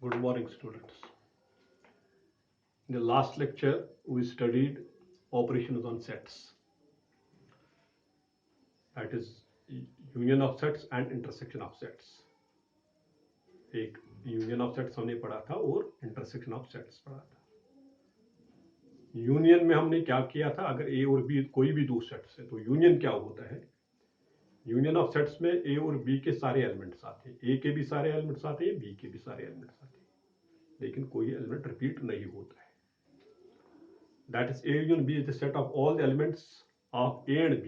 Good morning, students. In the last lecture, we studied operations on sets. That is union of sets and intersection of sets. एक union of sets हमने पढ़ा था और intersection of sets पढ़ा था. Union में हमने क्या किया था, अगर ए और बी कोई भी दो सेट्स है तो यूनियन क्या होता है. यूनियन ऑफ सेट्स में ए और बी के सारे एलिमेंट्स आते हैं, ए के भी सारे एलिमेंट्स आते हैं, बी के भी सारे एलिमेंट्स आते हैं, लेकिन कोई एलिमेंट रिपीट नहीं होता है. That is, A union B is the set of all the elements of A and B,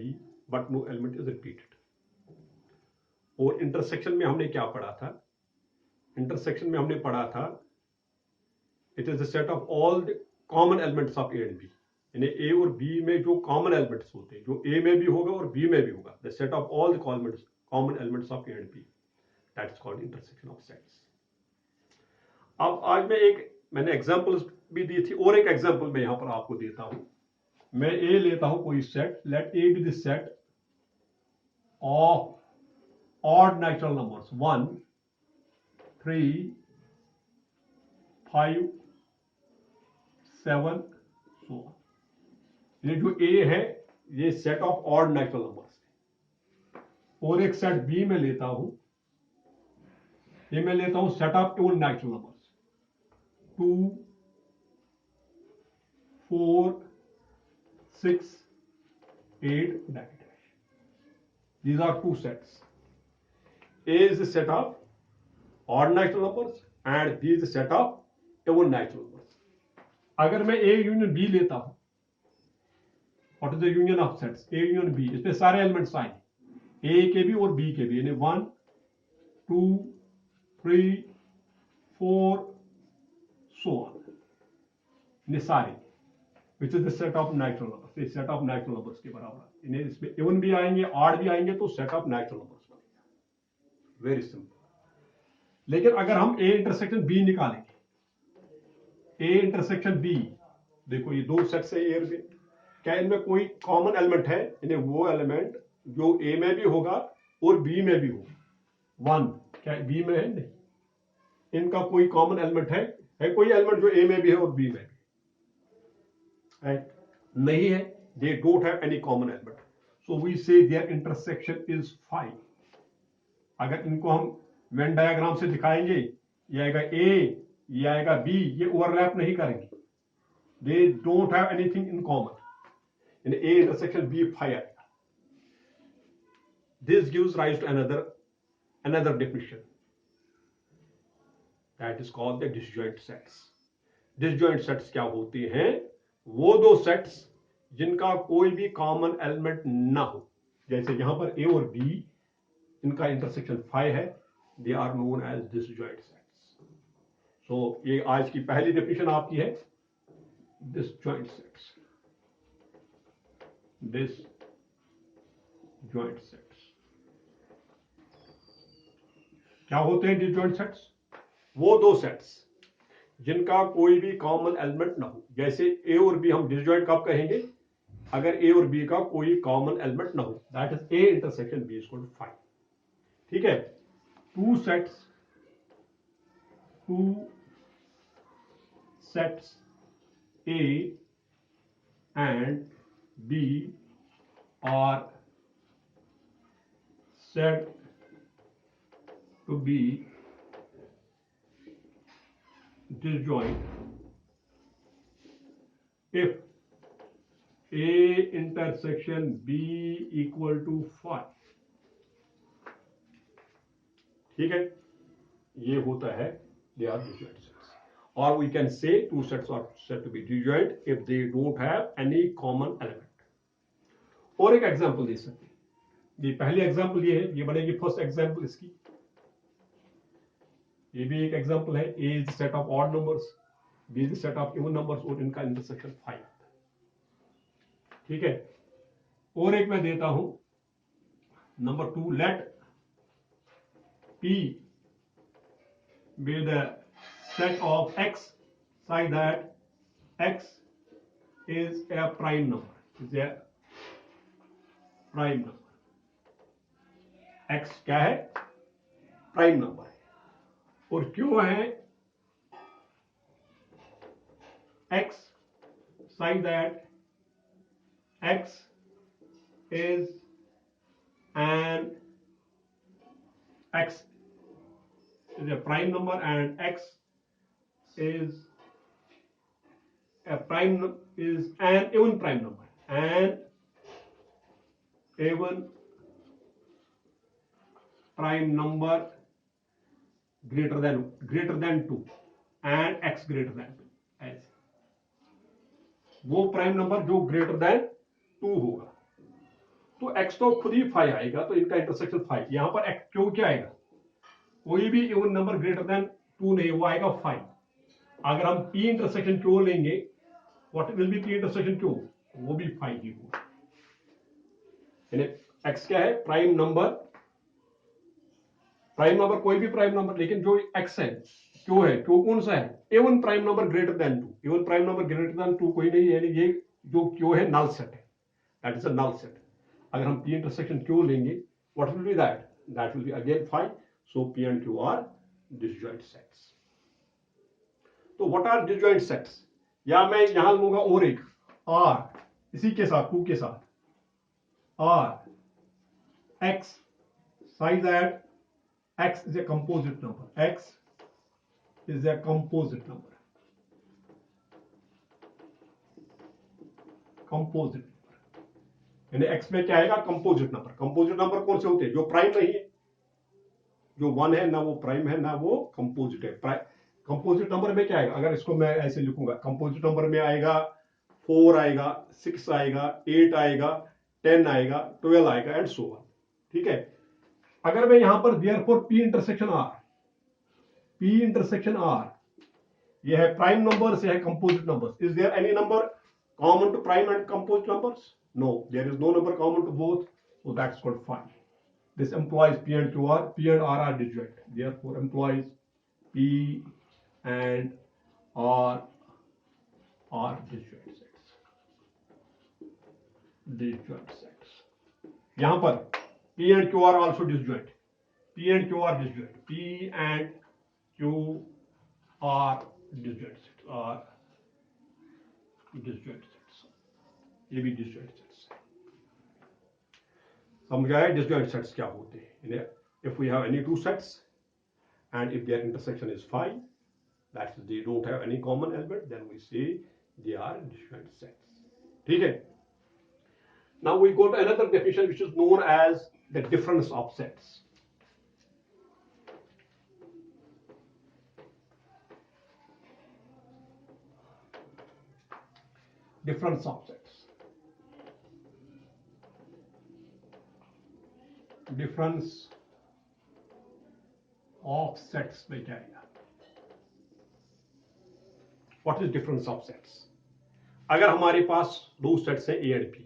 but no element is repeated. और इंटरसेक्शन में हमने क्या पढ़ा था. इंटरसेक्शन में हमने पढ़ा था it is the set of all the common elements of A and B. यानी ए और बी में जो कॉमन एलिमेंट्स होते हैं, जो ए में भी होगा और बी में भी होगा, the set of all the common elements of A and B, that is called intersection of sets. अब आज मैंने एग्जांपल्स भी दी थी, और एक एग्जांपल मैं यहां पर आपको देता हूं. मैं ए लेता हूं कोई set, let A be the set of odd natural numbers 1, 3, 5, 7, so on. ये जो ए है ये set of odd natural numbers है. और एक सेट बी में लेता हूं, ये मैं लेता हूं set of even natural numbers 2, 4, 6, 8. These are two sets. A is the set of odd natural numbers and B is the set of even natural numbers. अगर मैं A यूनियन B लेता हूं, what is the union of sets? A union B, इसमें सारे elements आएंगे, A के भी और B के भी, यानी 1, 2, 3, 4, so on. ये सारे, which is the set of natural numbers. ये set of natural numbers के बराबर. इन्हें इसमें even भी आएंगे, odd भी आएंगे, तो set of natural numbers बनेगा. Very simple. लेकिन अगर हम A इंटरसेक्शन B निकालेंगे, A इंटरसेक्शन B, देखो ये दो सेट्स है A और B, क्या इनमें कोई कॉमन एलिमेंट है? इन्हें वो एलिमेंट जो A में भी होगा और B में भी होगा. 1 क्या B में है? नहीं. इनका कोई कॉमन एलिमेंट है कोई एलिमेंट जो A में भी है और B में भी है? नहीं है. They don't have any common element, so we say their intersection is 5. अगर इनको हम वेन डायग्राम से दिखाएंगे, ये आएगा A, ये आएगा B, ये ओवरलैप नहीं करेंगे. They don't have anything in common. In A intersection B 5 आएगा. This gives rise to another definition, that is called the disjoint sets. disjoint sets क्या होते हैं? वो दो सेट्स जिनका कोई भी कॉमन एलिमेंट ना हो. जैसे यहां पर A और B, इनका इंटरसेक्शन 5 है, they are known as disjoint sets. So ये आज की पहली डेफिनेशन आपकी है, डिसजॉइंट सेट्स. डिसजॉइंट सेट्स क्या होते हैं? डिसजॉइंट सेट्स वो दो सेट्स जिनका कोई भी कॉमन एलिमेंट ना हो. जैसे ए और बी हम डिसजॉइंट कब कहेंगे? अगर ए और बी का कोई कॉमन एलिमेंट ना हो. That is A intersection B is equal to 5. ठीक है. two sets A and B are said to be disjoint if A intersection B equal to 5. ठीक है, ये होता है they are disjoint sets. Or we can say two sets are said to be disjoint if they don't have any common element. और एक example दे सकते हैं. ये पहली एग्जांपल ये है, ये बनेगी फर्स्ट एग्जांपल इसकी. ये भी एक एग्जांपल है. A is the set of odd numbers, B is the set of even numbers और इनका इंटरसेक्शन 5. ठीक है. और एक मैं देता हूं number 2, let P be the set of X such that X is a prime number. Is a prime number. X क्या है? प्राइम नंबर है. और क्यों है x such that x is an x is a prime number and x is is an even prime number, and even prime number greater than 2 and x greater than 2, ऐसे वो prime number जो greater than 2 होगा। तो x तो खुद ही 5 आएगा, तो इनका इंटरसेक्शन 5। यहां पर x क्यों क्या आएगा, कोई भी इवन नंबर ग्रेटर देन 2 नहीं, वो आएगा 5। अगर हम p इंटरसेक्शन क्यों लेंगे, what will B p intersection क्यों, वो भी 5 ही होगा। यानी x क्या है, प्राइम नंबर कोई भी प्राइम नंबर, लेकिन जो x है क्यों है, क्यों कौन सा है, even prime number greater than 2। Even prime number greater than 2 कोई नहीं है, यानी ये जो क्यों है नल सेट है, that is a null set. अगर हम p इंटरसेक्शन क्यों लेंगे, what will be that will be again 5। So p and q are disjoint sets. तो व्हाट आर डिसजॉइंट सेट्स, या मैं यहां लूंगा और एक r इसी के साथ 2 के साथ, r x such that x is a composite number, x is a composite number, यानी x में क्या आएगा, कंपोजिट नंबर। कंपोजिट नंबर कौन से होते हैं, जो प्राइम नहीं है, जो 1 है ना वो प्राइम है ना वो कंपोजिट है। कंपोजिट नंबर में क्या आएगा, अगर इसको मैं ऐसे लिखूंगा, कंपोजिट नंबर में आएगा 4 आएगा, 6 आएगा, 8 आएगा, 10 आएगा, 12 आएगा एंड सो ऑन। ठीक है। अगर मैं यहां पर देयरफॉर p इंटरसेक्शन r, ये है प्राइम नंबर्स, ये है composite numbers, is there any number common to prime and composite numbers? No, there is no number common to both, so that's called 5। This implies p and r are disjoint. Therefore, implies p and r are disjoint sets. Disjoint sets. यहां पर p and q are also disjoint. p and q are disjoint. p and q are disjoint sets. Are disjoint sets. ये भी disjoint sets. समझ आया disjoint sets क्या होते हैं? If we have any two sets and if their intersection is 5, that is they don't have any common element, then we say they are disjoint sets. ठीक है? Now we go to another definition which is known as the difference of sets. Difference of sets. Difference of sets में क्या आएगा? What is difference of sets? अगर हमारे पास दो sets हैं A and B,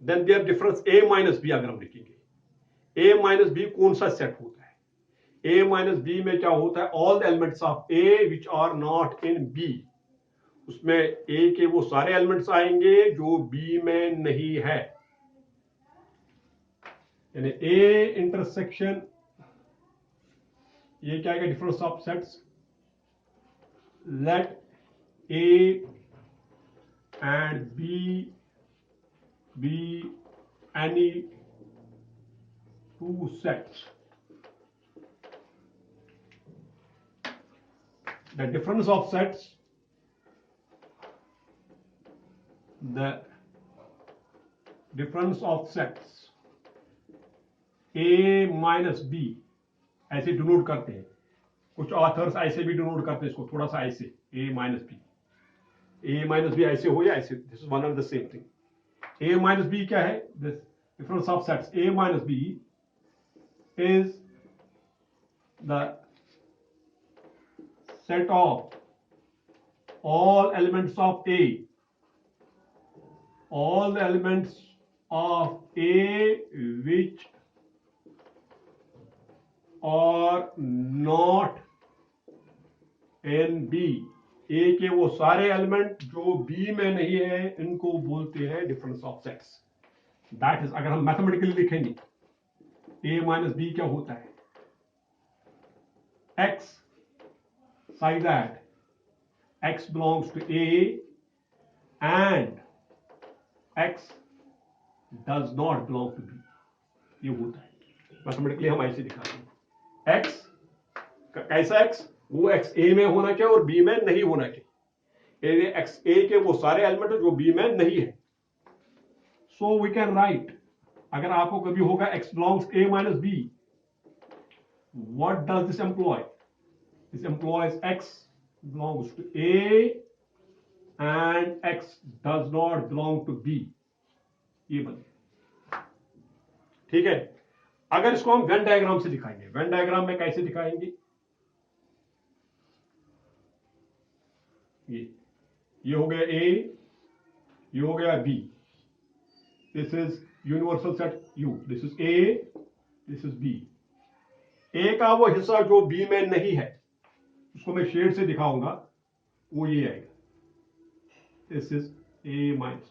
then their difference A minus B अगर हम लिखेंगे, A minus B कौन सा सेट होता है? A minus B में क्या होता है? All the elements of A which are not in B. उसमें A के वो सारे एलिमेंट्स आएंगे जो B में नहीं है। यानी A इंटरसेक्शन, ये क्या आएगा, difference of sets, let A and B be any two sets. The difference of sets, the difference of sets A minus B, ऐसे डिनोट करते हैं, कुछ ऑथर्स ऐसे भी डिनोट करते हैं इसको, थोड़ा सा ऐसे, A minus B ऐसे हो या ऐसे, this is one and the same thing. A minus B क्या है, this difference of sets A minus B is the set of all elements of A, all the elements of A which are not in B. A के वो सारे element जो B में नहीं है, इनको बोलते हैं difference of sets. That is, अगर हम मैथमेटिकली लिखेंगे A माइनस B क्या होता है, x such that x belongs to A and x does not belong to B, ये होता है। मैथमेटिकली हम ऐसे दिखाते हैं, x कैसा x, वो x A में होना चाहिए और B में नहीं होना चाहिए। x A के वो सारे एलिमेंट जो B में नहीं है। सो वी कैन राइट, अगर आपको कभी होगा x belongs A minus B, what does this employ? This employs x belongs to A and x does not belong to B, ये बने। ठीक है, अगर इसको हम वेन डायग्राम से दिखाएंगे, वेन डायग्राम में कैसे दिखाएंगे, ये हो गया A, ये हो गया B, this is universal set U, this is A, this is B। A का वो हिस्सा जो B में नहीं है, उसको मैं शेड से दिखाऊंगा, वो ये आएगा, this is A minus B,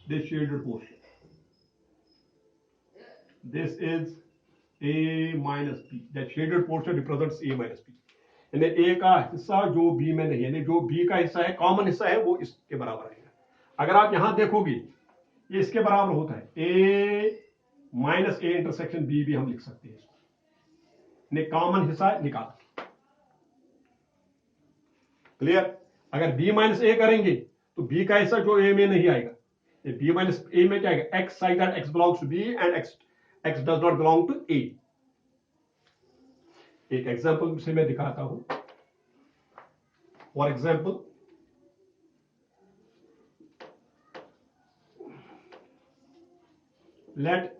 this shaded portion, this is A minus B, that shaded portion represents A minus B। यानी A का हिस्सा जो B में नहीं है, यानी जो B का हिस्सा है, कॉमन हिस्सा है, वो इसके बराबर आएगा। अगर आप यहां देखोगे, ये इसके बराबर होता है, A minus A intersection B भी हम लिख सकते हैं इसको, कॉमन हिस्सा निकाल। क्लियर? अगर B माइनस A करेंगे तो B का हिस्सा जो A में नहीं आएगा, B माइनस A में क्या आएगा, x such that x belongs to B and x does not belong to A। एक एग्जांपल से मैं दिखाता हूं। For example, let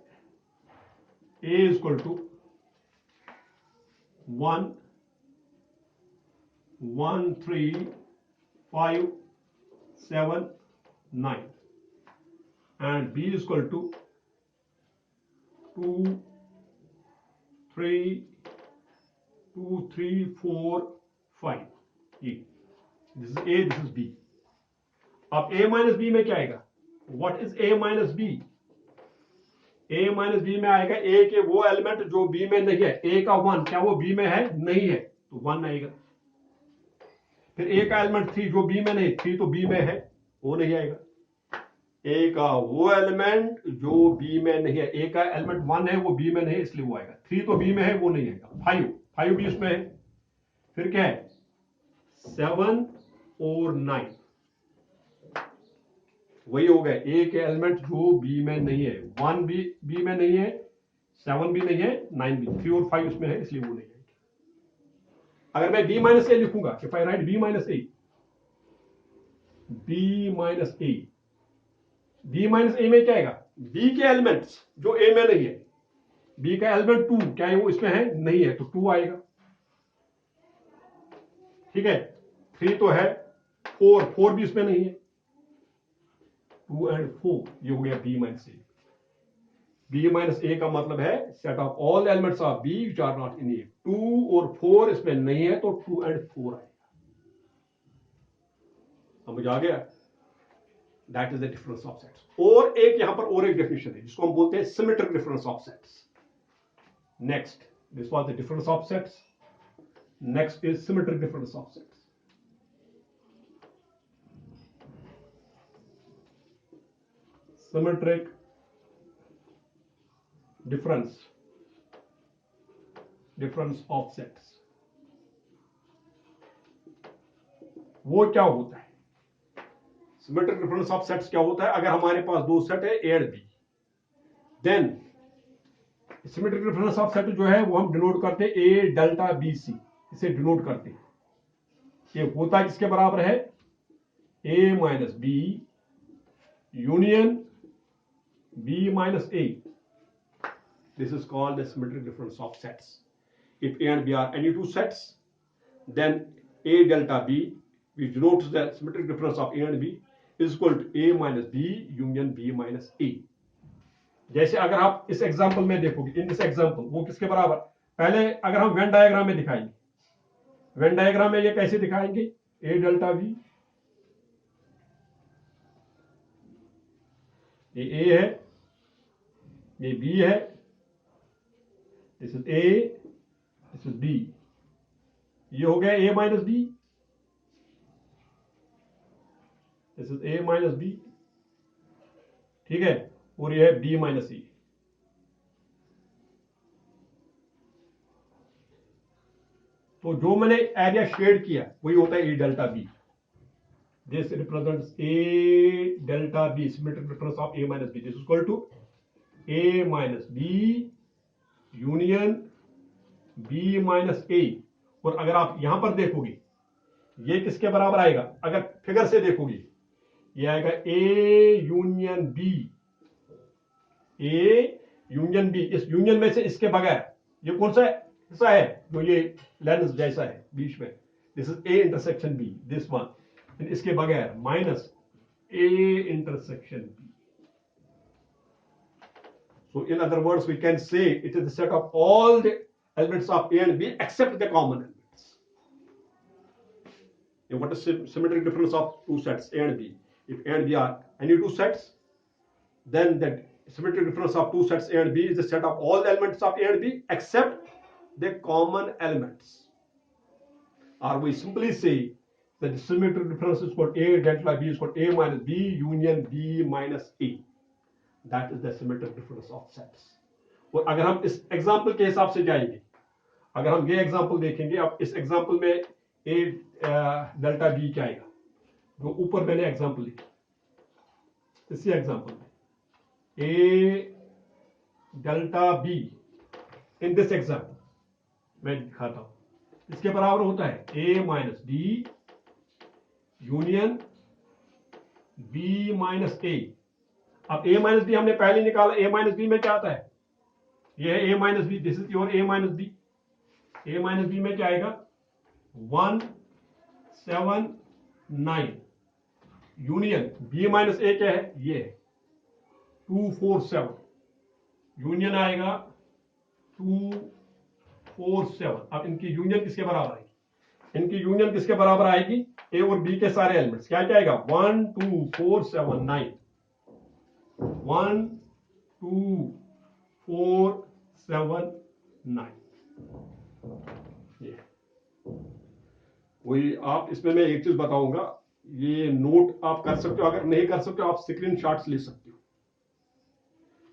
A is equal to 1 1 3 5 7 9 and B is equal to 2 3 2 3 4 5, ये this is A, this is B। अब A minus B में क्या आएगा, what is A minus B? A minus B में आएगा A के वो एलिमेंट जो B में नहीं है। A का 1 क्या वो B में है? नहीं है, तो 1 आएगा। फिर A का एलिमेंट 3 जो B में नहीं, 3 तो B में है, वो नहीं आएगा। A का वो एलिमेंट जो B में नहीं है, A का एलिमेंट 1 है, वो B में नहीं है, इसलिए वो आएगा। 3 तो B में है, वो नहीं आएगा। 5 भी उसमें है। फिर क्या है, 7 और 9, वही हो गया। A के एलिमेंट जो B में नहीं है, 1 भी B में नहीं है, 7 भी नहीं है, 9 भी, 3 और 5 उसमें है, इसलिए वो नहीं आएगी। अगर मैं B माइनस A लिखूंगा, if I right B minus A, B minus A, B minus A में क्या आएगा, B के एलिमेंट्स जो A में नहीं है, B का एलिमेंट 2 क्या है, वो इसमें है नहीं है, तो 2 आएगा। ठीक है, 3 तो है, 4 भी इसमें नहीं है, 2 and 4, ये हो गया B minus A। B minus A का मतलब है set of all elements of B which are not in A। 2 और 4 इसमें नहीं है, तो 2 and 4 आएगा। समझ आ गया? That is the difference of sets. और एक यहां पर और एक डेफिनेशन है जिसको हम बोलते हैं symmetric difference of sets. Next, this was the difference of sets, next is symmetric difference of sets. Symmetric difference of sets, वो क्या होता है? सिमेट्रिक डिफरेंस ऑफ सेट्स क्या होता है? अगर हमारे पास दो सेट है A और B, then symmetric difference of set जो है वो हम डिनोट करते हैं A डेल्टा BC, इसे डिनोट करते हैं। ये होता है किसके बराबर है, A minus B union B minus A। This is called the symmetric difference of sets. If A and B are any two sets, then A delta B, which denotes the symmetric difference of A and B, is equal to A minus B union B minus A. जैसे अगर आप इस example में देखोगे, in this example, वो किसके बराबर, पहले अगर हम वेन डायग्राम में दिखाएंगे, वेन डायग्राम में ये कैसे दिखाएंगे, A डेल्टा B, ये A है, ये B है, this is A, this is B, ये हो गया A minus B। This is A minus B, ठीक है, और ये है बी माइनस ए। तो जो मैंने एरिया शेड किया वही होता है A delta B. This represents A delta B, symmetric difference of A minus B. This is equal to A minus B union B minus A. और अगर आप यहां पर देखोगे ये किसके बराबर आएगा, अगर फिगर से देखोगे ये आएगा A union B, A union B. इस यूनियन में से इसके बगैर ये कौन सा हिस्सा है जो ये लेंस जैसा है बीच में, this is A intersection B, this one. इसके बगैर minus A intersection B. So in other words, we can say it is the set of all the elements of A and B except the common elements. And what is symmetric difference of two sets A and B? If A and B are any two sets, then the symmetric difference of two sets A and B is the set of all the elements of A and B except the common elements. Or we simply say that the symmetric difference is called A delta B is called A minus B union B minus A. That is the symmetric difference of sets. और अगर हम इस example के हिसाब से जाएंगे, अगर हम ये एग्जाम्पल देखेंगे, अब इस एग्जाम्पल में ए डेल्टा बी क्या आएगा, जो ऊपर मैंने एग्जाम्पल लिखी, इसी एग्जाम्पल में A delta B in this example मैं दिखाता हूं, इसके बराबर होता है A minus B union B minus A. अब ए माइनस बी हमने पहले निकाला, ए माइनस बी में क्या आता है, ये है A minus B, this is your A minus B. A minus B में क्या आएगा 179 यूनियन बी माइनस ए क्या है, ये 247 यूनियन आएगा 247। अब इनकी यूनियन किसके बराबर आएगी, इनकी यूनियन किसके बराबर आएगी, ए और बी के सारे एलिमेंट्स क्या क्या आएगा 12479 12479। वही आप इसमें मैं एक चीज बताऊंगा, ये नोट आप कर सकते हो, अगर नहीं कर सकते हो आप स्क्रीन शॉट्स ले सकते हो,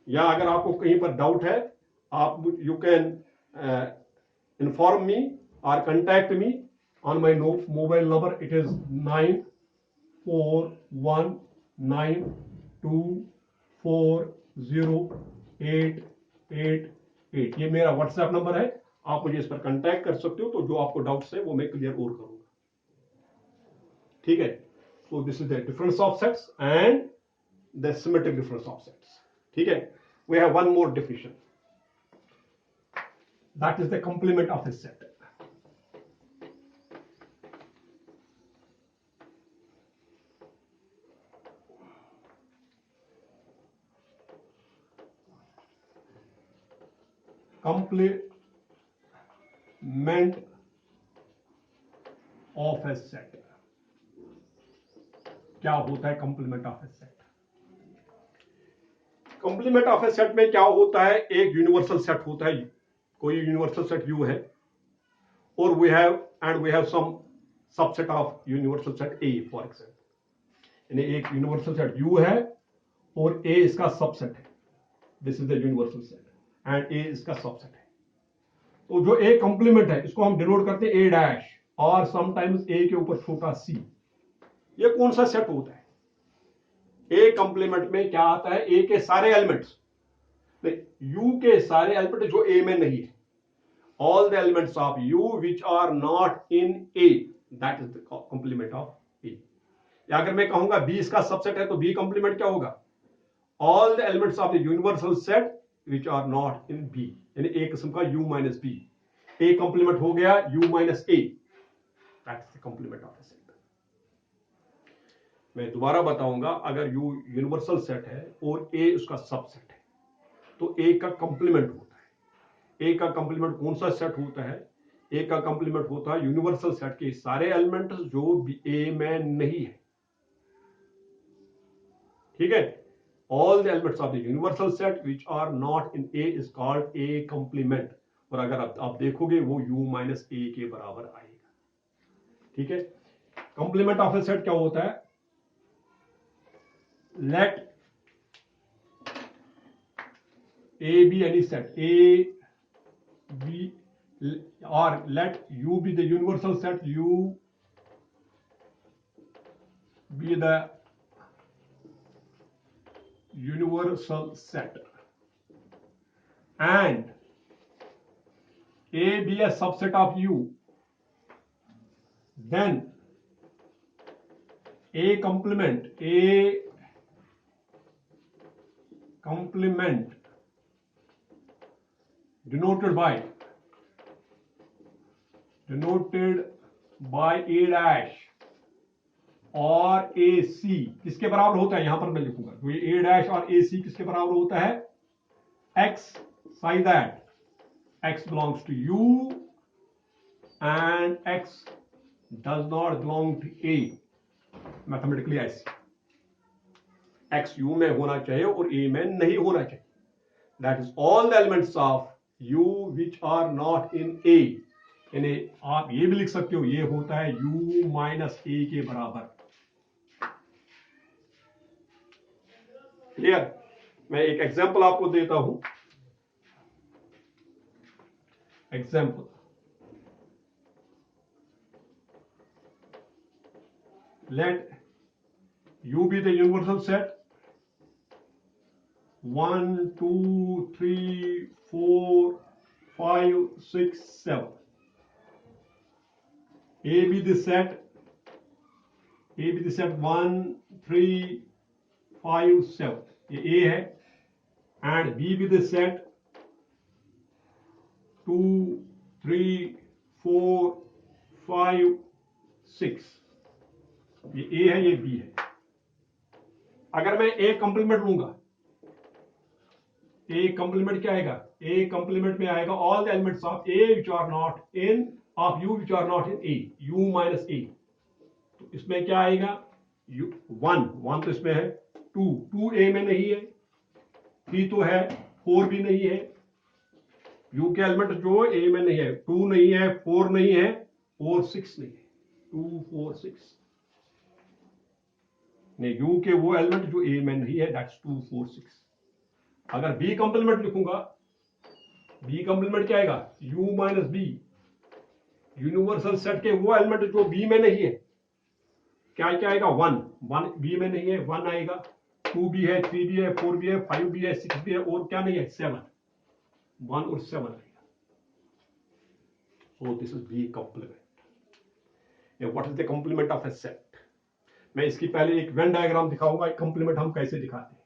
या अगर आपको कहीं पर डाउट है आप यू कैन इन्फॉर्म मी और contact me on my mobile number, it is 9419240888। ये मेरा व्हाट्सएप नंबर है, आप मुझे इस पर कांटेक्ट कर सकते हो, तो जो आपको डाउट्स है वो मैं क्लियर और करूंगा, ठीक है। So this is the difference of sets and the symmetric difference of sets, ठीक है। We have one more definition, that is the complement of a set. complement of a set, क्या होता है complement of a set? Complement of a set में क्या होता है, एक यूनिवर्सल सेट होता है, कोई यूनिवर्सल सेट यू है, और we have some subset of universal set A for example. यानी एक यूनिवर्सल सेट यू है और ए इसका सबसेट है, this is the universal set and A इसका सबसेट है। तो जो ए कंप्लीमेंट है इसको हम डिनोट करते हैं ए डैश और समटाइम्स ए के ऊपर छोटा सी। ये कौन सा सेट होता है, ए कंप्लीमेंट में क्या आता है, ए के सारे एलिमेंट्स, यू के सारे एलिमेंट जो ए में नहीं है, all the elements of U which are not in A, that is the complement of A. या अगर मैं कहूंगा बी इसका सबसेट है तो बी कंप्लीमेंट क्या होगा, all the elements of the universal set which are not in B, यानी एक किस्म का u minus B. A complement हो गया u minus A, that's the complement of the set. मैं दोबारा बताऊंगा, अगर u यूनिवर्सल सेट है और a उसका सबसेट है तो a का कंप्लीमेंट होता है। a का कंप्लीमेंट कौन सा सेट होता है, a का कंप्लीमेंट होता है यूनिवर्सल सेट के सारे एलिमेंट्स जो a में नहीं है, ठीक है। All the elements of the universal set which are not in A is called A complement। और अगर आप देखोगे वो U माइनस ए के बराबर आएगा, ठीक है। कंप्लीमेंट ऑफ ए सेट क्या होता है, let A be any set, A, B, or let U be the universal set, U be the universal set, and A be a subset of U, then A complement denoted by A dash और ए सी किसके बराबर होता है, यहां पर मैं लिखूंगा तो ये ए डैश और ए सी किसके बराबर होता है, x, such that x belongs to U and x does not belong to A, mathematically ऐसे एक्स यू में होना चाहिए और ए में नहीं होना चाहिए, that is all the elements of U which are not in A, यानी आप ये भी लिख सकते हो ये होता है u माइनस ए के बराबर। क्लियर? मैं एक एग्जांपल आपको देता हूं, example let u be the universal set 1 2 3 4 5 6 7, a be the set 1 3 5 7, ये a है, and b be the set 2 3 4 5 6, ये a है ये b है। अगर मैं a कंप्लीमेंट लूंगा, a कंप्लीमेंट क्या आएगा, a कंप्लीमेंट में आएगा all the elements of a which are not in of u which are not in a, u minus a, तो इसमें क्या आएगा, u 1 तो इसमें है, 2 a में नहीं है, 3 तो है, 4 भी नहीं है, u के एलिमेंट जो a में नहीं है, 2 नहीं है, 4 नहीं है और 6 नहीं है, 2 4 6 नहीं, u के वो एलिमेंट जो a में नहीं है, दैट्स 2 4 6। अगर b कंप्लीमेंट लिखूंगा, b कंप्लीमेंट क्या आएगा, u minus B, universal set के वो एलिमेंट जो b में नहीं है, क्या क्या आएगा, 1 b में नहीं है, 1 आएगा, 2 भी है, 3 भी है, 4 भी है, 5 भी है, 6 भी है और क्या नहीं है, 7, 1 और 7 आएगा। सो this is b complement. What is the complement of a set? मैं इसकी पहले एक वेन डायग्राम दिखाऊंगा, कंप्लीमेंट हम कैसे दिखाते हैं।